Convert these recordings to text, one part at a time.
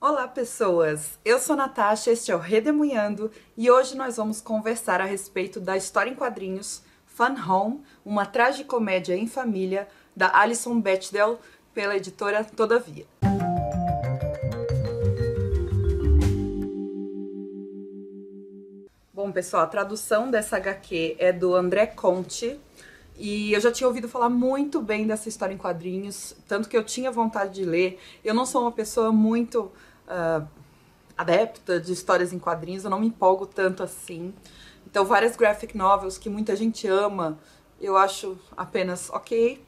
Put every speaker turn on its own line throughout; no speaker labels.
Olá, pessoas! Eu sou Natasha, este é o Redemunhando e hoje nós vamos conversar a respeito da história em quadrinhos Fun Home, uma tragicomédia em família da Alison Bechdel pela editora Todavia. Bom, pessoal, a tradução dessa HQ é do André Conte e eu já tinha ouvido falar muito bem dessa história em quadrinhos, tanto que eu tinha vontade de ler. Eu não sou uma pessoa muito adepta de histórias em quadrinhos, eu não me empolgo tanto assim. Então, várias graphic novels que muita gente ama, eu acho apenas ok.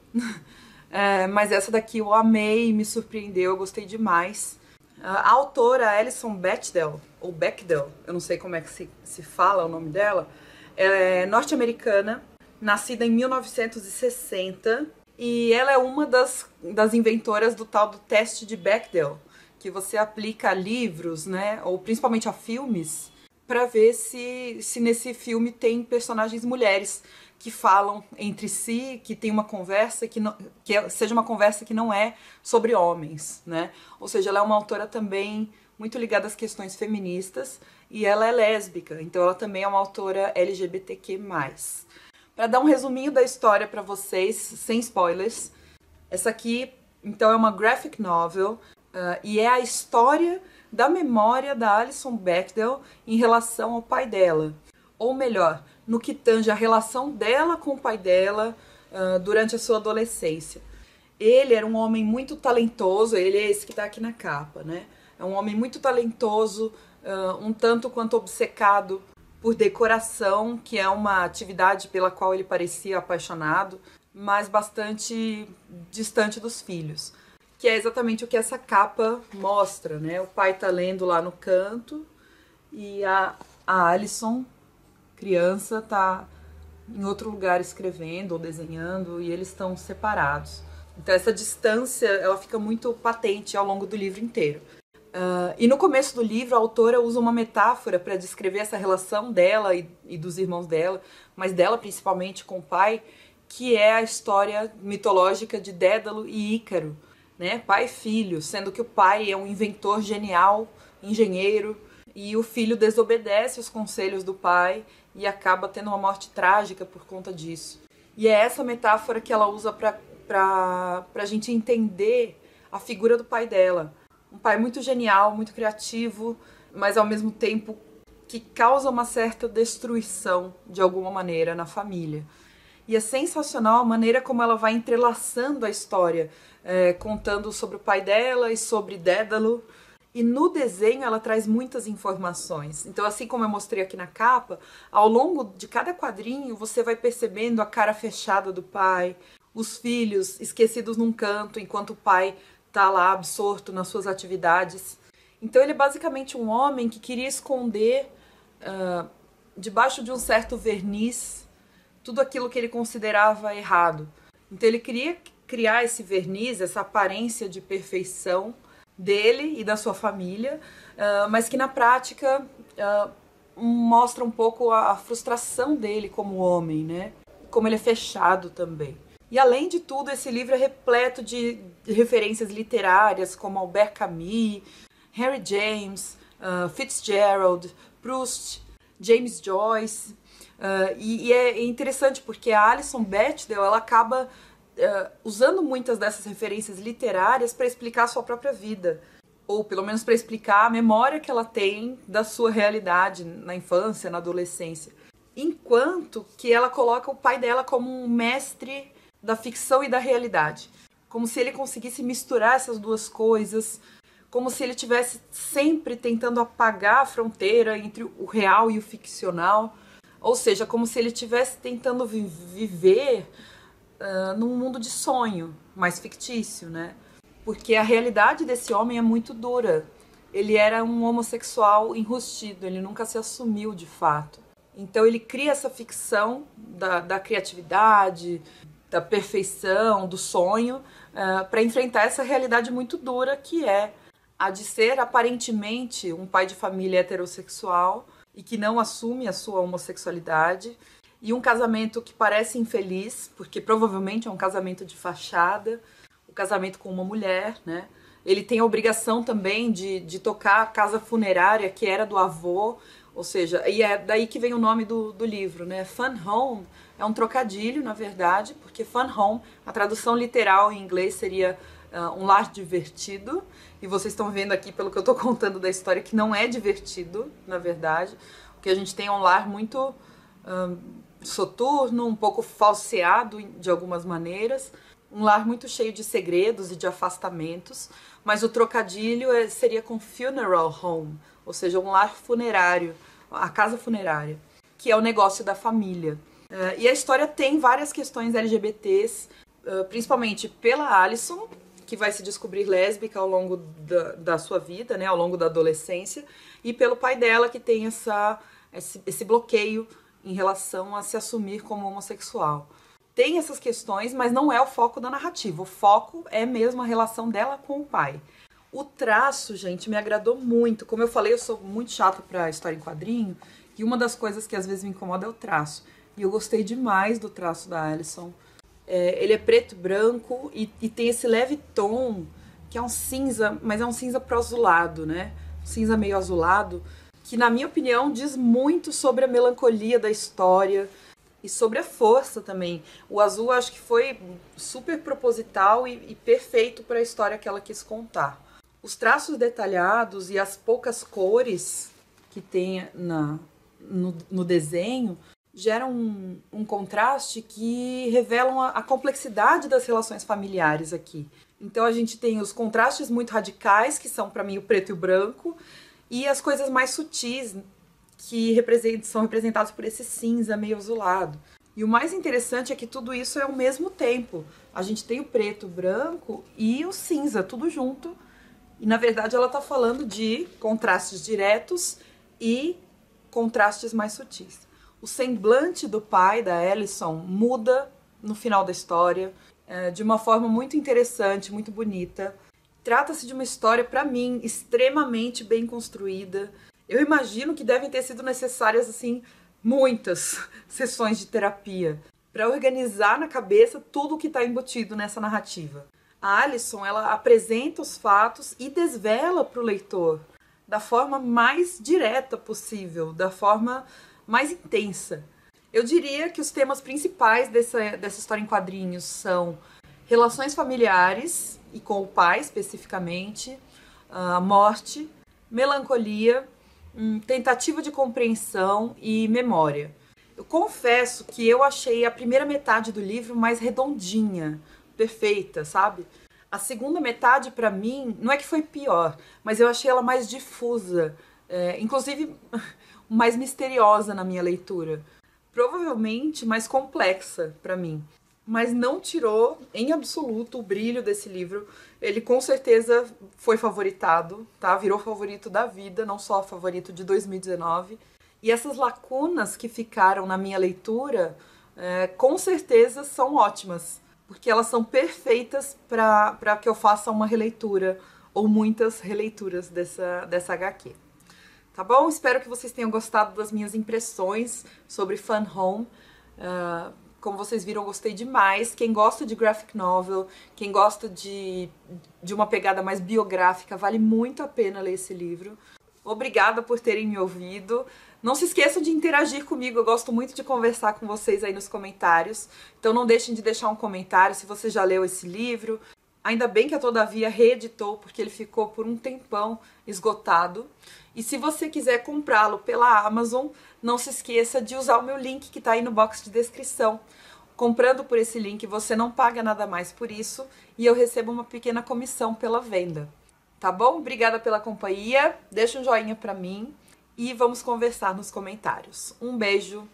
Mas essa daqui eu amei, me surpreendeu, eu gostei demais. A autora Alison Bechdel, ou Bechdel, eu não sei como é que se fala o nome dela, ela é norte-americana, nascida em 1960, e ela é uma das inventoras do tal do teste de Bechdel, que você aplica a livros, né, ou principalmente a filmes, para ver se nesse filme tem personagens mulheres que falam entre si, que tem uma conversa seja uma conversa que não é sobre homens, né? Ou seja, ela é uma autora também muito ligada às questões feministas e ela é lésbica, então ela também é uma autora LGBTQ+. Para dar um resuminho da história para vocês, sem spoilers, essa aqui então é uma graphic novel e é a história da memória da Alison Bechdel em relação ao pai dela. Ou melhor, no que tange a relação dela com o pai dela durante a sua adolescência. Ele era um homem muito talentoso, ele é esse que está aqui na capa, né? É um homem muito talentoso, um tanto quanto obcecado por decoração, que é uma atividade pela qual ele parecia apaixonado, mas bastante distante dos filhos. Que é exatamente o que essa capa mostra, né? O pai tá lendo lá no canto e a Alison, criança, tá em outro lugar escrevendo ou desenhando e eles estão separados. Então essa distância ela fica muito patente ao longo do livro inteiro. E no começo do livro a autora usa uma metáfora para descrever essa relação dela e dos irmãos dela, mas dela principalmente com o pai, que é a história mitológica de Dédalo e Ícaro, né? Pai e filho, sendo que o pai é um inventor genial, engenheiro, e o filho desobedece os conselhos do pai e acaba tendo uma morte trágica por conta disso. E é essa metáfora que ela usa pra gente entender a figura do pai dela. Um pai muito genial, muito criativo, mas ao mesmo tempo que causa uma certa destruição de alguma maneira na família. E é sensacional a maneira como ela vai entrelaçando a história, contando sobre o pai dela e sobre Dédalo. E no desenho ela traz muitas informações. Então, assim como eu mostrei aqui na capa, ao longo de cada quadrinho você vai percebendo a cara fechada do pai, os filhos esquecidos num canto enquanto o pai tá lá absorto nas suas atividades. Então ele é basicamente um homem que queria esconder debaixo de um certo verniz tudo aquilo que ele considerava errado. Então ele queria criar esse verniz, essa aparência de perfeição dele e da sua família, mas que na prática mostra um pouco a frustração dele como homem, né? Como ele é fechado também. E além de tudo, esse livro é repleto de referências literárias como Albert Camus, Henry James, Fitzgerald, Proust, James Joyce. E é interessante porque a Alison Bechdel ela acaba usando muitas dessas referências literárias para explicar a sua própria vida. Ou pelo menos para explicar a memória que ela tem da sua realidade na infância, na adolescência. Enquanto que ela coloca o pai dela como um mestre da ficção e da realidade. Como se ele conseguisse misturar essas duas coisas, como se ele estivesse sempre tentando apagar a fronteira entre o real e o ficcional. Ou seja, como se ele estivesse tentando viver num mundo de sonho, mais fictício, né? Porque a realidade desse homem é muito dura. Ele era um homossexual enrustido, ele nunca se assumiu de fato. Então ele cria essa ficção da criatividade, da perfeição, do sonho, para enfrentar essa realidade muito dura que é a de ser aparentemente um pai de família heterossexual e que não assume a sua homossexualidade, e um casamento que parece infeliz, porque provavelmente é um casamento de fachada, o casamento com uma mulher, né? Ele tem a obrigação também de tocar a casa funerária que era do avô, ou seja, e é daí que vem o nome do livro, né? Fun Home é um trocadilho, na verdade, porque Fun Home, a tradução literal em inglês seria um lar divertido, e vocês estão vendo aqui, pelo que eu tô contando da história, que não é divertido, na verdade. O que a gente tem é um lar muito soturno, um pouco falseado de algumas maneiras, um lar muito cheio de segredos e de afastamentos, mas o trocadilho seria com funeral home, ou seja, um lar funerário, a casa funerária, que é o negócio da família. E a história tem várias questões LGBTs, principalmente pela Alison, que vai se descobrir lésbica ao longo da sua vida, né, ao longo da adolescência, e pelo pai dela, que tem esse bloqueio em relação a se assumir como homossexual. Tem essas questões, mas não é o foco da narrativa. O foco é mesmo a relação dela com o pai. O traço, gente, me agradou muito. Como eu falei, eu sou muito chata pra história em quadrinho, e uma das coisas que às vezes me incomoda é o traço. E eu gostei demais do traço da Alison. Ele é preto e branco e tem esse leve tom, que é um cinza, mas é um cinza pro azulado, né? Um cinza meio azulado, que na minha opinião diz muito sobre a melancolia da história e sobre a força também. O azul acho que foi super proposital e perfeito para a história que ela quis contar. Os detalhados e as poucas cores que tem no desenho geram um contraste que revelam a complexidade das relações familiares aqui. Então a gente tem os contrastes muito radicais, que são para mim o preto e o branco, e as coisas mais sutis, que são representados por esse cinza meio azulado. E o mais interessante é que tudo isso é ao mesmo tempo. A gente tem o preto, o branco e o cinza, tudo junto. E na verdade ela está falando de contrastes diretos e contrastes mais sutis. O semblante do pai da Alison muda no final da história de uma forma muito interessante, muito bonita. Trata-se de uma história, para mim, extremamente bem construída. Eu imagino que devem ter sido necessárias, assim, muitas sessões de terapia para organizar na cabeça tudo o que está embutido nessa narrativa. A Alison, ela apresenta os fatos e desvela para o leitor da forma mais direta possível, da forma mais intensa. Eu diria que os temas principais dessa história em quadrinhos são relações familiares, e com o pai especificamente, a morte, melancolia, tentativa de compreensão e memória. Eu confesso que eu achei a primeira metade do livro mais redondinha, perfeita, sabe? A segunda metade, pra mim, não é que foi pior, mas eu achei ela mais difusa, inclusive mais misteriosa na minha leitura. Provavelmente mais complexa pra mim. Mas não tirou, em absoluto, o brilho desse livro. Ele com certeza foi favoritado, tá? Virou favorito da vida, não só favorito de 2019. E essas lacunas que ficaram na minha leitura, com certeza são ótimas, porque elas são perfeitas para que eu faça uma releitura, ou muitas releituras dessa HQ. Tá bom? Espero que vocês tenham gostado das minhas impressões sobre Fun Home. Como vocês viram, eu gostei demais. Quem gosta de graphic novel, quem gosta de uma pegada mais biográfica, vale muito a pena ler esse livro. Obrigada por terem me ouvido. Não se esqueçam de interagir comigo, eu gosto muito de conversar com vocês aí nos comentários. Então não deixem de deixar um comentário se você já leu esse livro. Ainda bem que a Todavia reeditou, porque ele ficou por um tempão esgotado. E se você quiser comprá-lo pela Amazon, não se esqueça de usar o meu link que está aí no box de descrição. Comprando por esse link, você não paga nada mais por isso e eu recebo uma pequena comissão pela venda. Tá bom? Obrigada pela companhia, deixa um joinha pra mim e vamos conversar nos comentários. Um beijo!